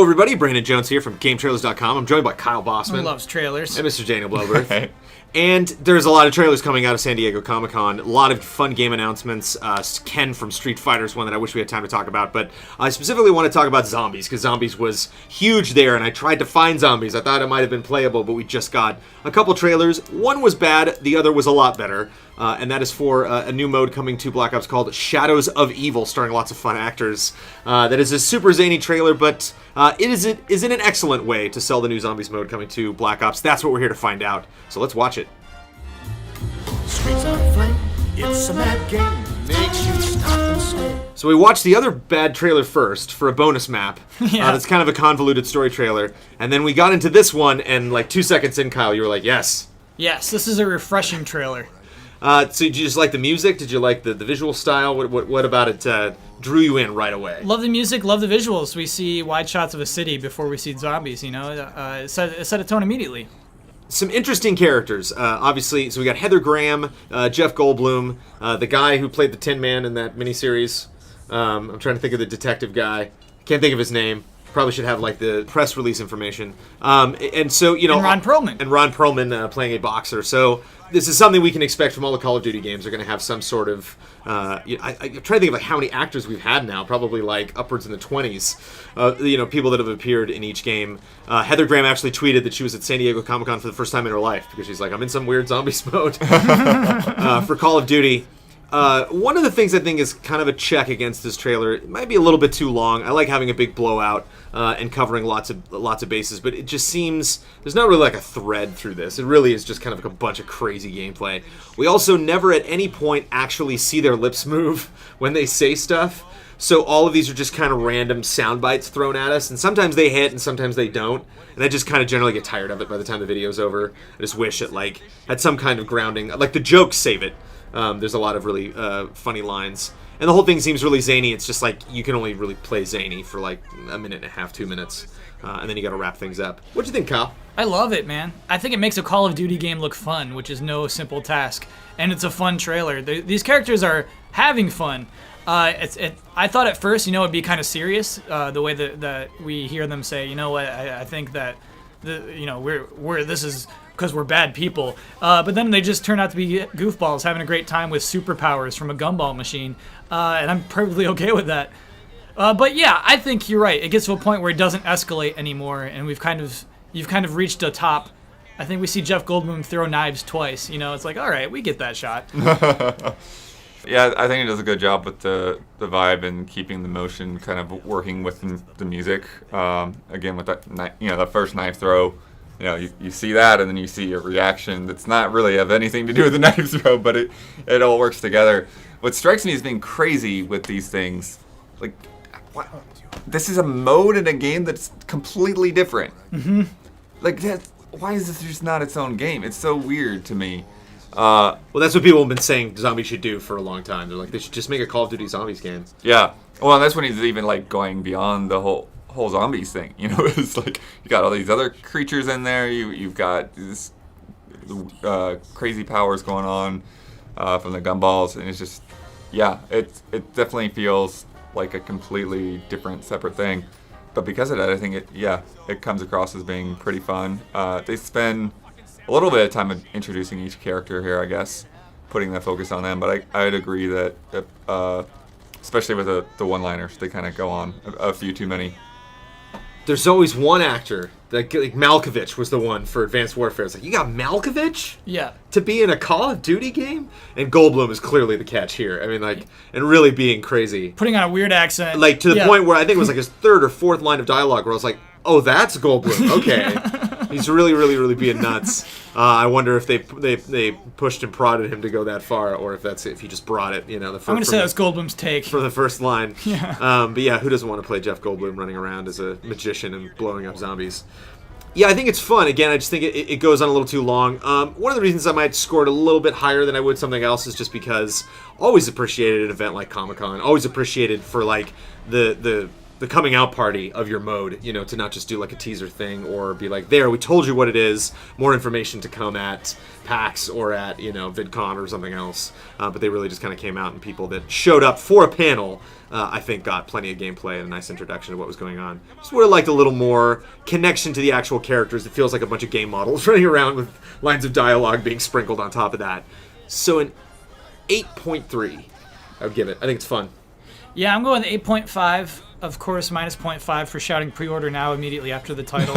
everybody. Brandon Jones here from GameTrailers.com. I'm joined by Kyle Bossman. Who loves trailers. And Mr. Daniel Bloberth. And there's a lot of trailers coming out of San Diego Comic-Con. A lot of fun game announcements. Ken from Street Fighter is one that I wish we had time to talk about. But I specifically want to talk about Zombies, because Zombies was huge there, and I tried to find Zombies. I thought it might have been playable, but we just got a couple trailers. One was bad, the other was a lot better. And that is for a new mode coming to Black Ops called Shadows of Evil, starring lots of fun actors. That is a super zany trailer, but it is in an excellent way to sell the new Zombies mode coming to Black Ops. That's what we're here to find out. So let's watch it. Streets on flame, it's a mad game, makes you stop and stare. So we watched the other bad trailer first for a bonus map. Yeah. That's kind of a convoluted story trailer. And then we got into this one, and like 2 seconds in, Kyle, you were like, yes. Yes, this is a refreshing trailer. So did you just like the music? Did you like the visual style? What about it drew you in right away? Love the music, love the visuals. We see wide shots of a city before we see zombies, you know? It set a tone immediately. Some interesting characters, obviously. So we got Heather Graham, Jeff Goldblum, the guy who played the Tin Man in that miniseries. I'm trying to think of the detective guy. Can't think of his name. Probably should have like the press release information. And so, you know, And Ron Perlman. And Ron Perlman playing a boxer. So this is something we can expect from all the Call of Duty games. They're going to have some sort of. I'm trying to think of like how many actors we've had now. Probably like upwards in the 20s. People that have appeared in each game. Heather Graham actually tweeted that she was at San Diego Comic-Con for the first time in her life because she's like, I'm in some weird zombies mode for Call of Duty. One of the things I think is kind of a check against this trailer, it might be a little bit too long. I like having a big blowout and covering lots of bases, but it just seems there's not really like a thread through this. It really is just kind of like a bunch of crazy gameplay. We also never at any point actually see their lips move when they say stuff. So all of these are just kind of random sound bites thrown at us, and sometimes they hit and sometimes they don't. And I just kind of generally get tired of it by the time the video's over. I just wish it like had some kind of grounding. Like the jokes save it. There's a lot of really funny lines. And the whole thing seems really zany. It's just like you can only really play zany for like a minute and a half, 2 minutes. And then you got to wrap things up. What'd you think, Kyle? I love it, man. I think it makes a Call of Duty game look fun, which is no simple task. And it's a fun trailer. These characters are having fun. I thought at first, it'd be kind of serious, the way that we hear them say, you know what, I think that, this is because we're bad people. But then they just turn out to be goofballs having a great time with superpowers from a gumball machine. And I'm perfectly okay with that. But yeah, I think you're right. It gets to a point where it doesn't escalate anymore, and you've kind of reached a top. I think we see Jeff Goldblum throw knives twice. It's like, all right, we get that shot. Yeah, I think he does a good job with the vibe and keeping the motion kind of working with the music. Again, with that, the first knife throw, you see that, and then you see a reaction that's not really have anything to do with the knife throw, but it all works together. What strikes me as being crazy with these things, like, what? This is a mode in a game that's completely different. Mm-hmm. Like, why is this just not its own game? It's so weird to me. Well, that's what people have been saying Zombies should do for a long time. They're like, they should just make a Call of Duty Zombies game. Yeah. Well, and that's when he's even like going beyond the whole zombies thing. It's like you got all these other creatures in there. You've got this crazy powers going on from the gumballs, and it's just, yeah, it definitely feels like a completely different, separate thing. But because of that, I think it comes across as being pretty fun. They spend a little bit of time introducing each character here, I guess, putting that focus on them. But I'd agree that, especially with the one-liners, they kind of go on a few too many. There's always one actor, like Malkovich was the one for Advanced Warfare. It's like, you got Malkovich? Yeah. To be in a Call of Duty game? And Goldblum is clearly the catch here. I mean, like, and really being crazy. Putting on a weird accent. Like, to the point where I think it was like his third or fourth line of dialogue where I was like, oh, that's Goldblum. Okay. He's really, really, really being nuts. I wonder if they pushed and prodded him to go that far, or if he just brought it. The first, I'm gonna say that's Goldblum's take for the first line. Yeah. But yeah, who doesn't want to play Jeff Goldblum running around as a magician and blowing up zombies? Yeah, I think it's fun. Again, I just think it goes on a little too long. One of the reasons I might score it a little bit higher than I would something else is just because always appreciated an event like Comic-Con. Always appreciated for like the the coming out party of your mode, to not just do like a teaser thing or be like, there, we told you what it is, more information to come at PAX or at, VidCon or something else. But they really just kind of came out, and people that showed up for a panel, I think got plenty of gameplay and a nice introduction to what was going on. Just would have liked a little more connection to the actual characters. It feels like a bunch of game models running around with lines of dialogue being sprinkled on top of that. So an 8.3, I would give it. I think it's fun. Yeah, I'm going with 8.5. Of course, minus 0.5 for shouting pre-order now immediately after the title.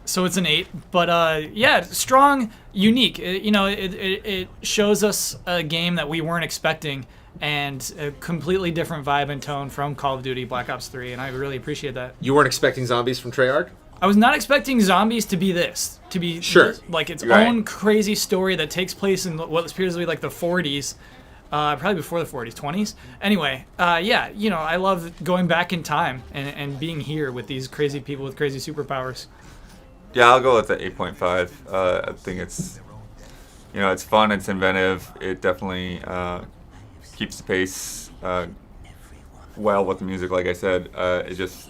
So it's an 8. But yeah, strong, unique. It shows us a game that we weren't expecting, and a completely different vibe and tone from Call of Duty Black Ops 3, and I really appreciate that. You weren't expecting zombies from Treyarch? I was not expecting zombies to be this. To be like its own crazy story that takes place in what appears to be like the 40s. Probably before the 40s, 20s. Anyway, yeah, I love going back in time and being here with these crazy people with crazy superpowers. Yeah, I'll go with the 8.5. I think it's, it's fun, it's inventive, it definitely keeps the pace well with the music, like I said. It just,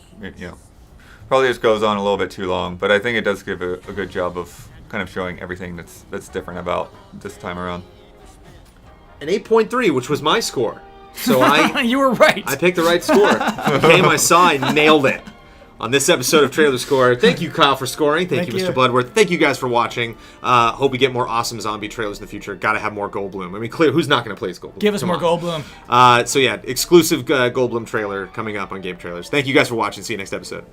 probably just goes on a little bit too long, but I think it does give a good job of kind of showing everything that's different about this time around. An 8.3, which was my score. So you were right. I picked the right score. Game I saw, I nailed it. On this episode of Trailer Score, thank you, Kyle, for scoring. Thank you, Mr. Bloodworth. Thank you guys for watching. Hope we get more awesome zombie trailers in the future. Got to have more Goldblum. I mean, clear. Who's not going to play as Goldblum? Give us more Goldblum. So yeah, exclusive Goldblum trailer coming up on Game Trailers. Thank you guys for watching. See you next episode.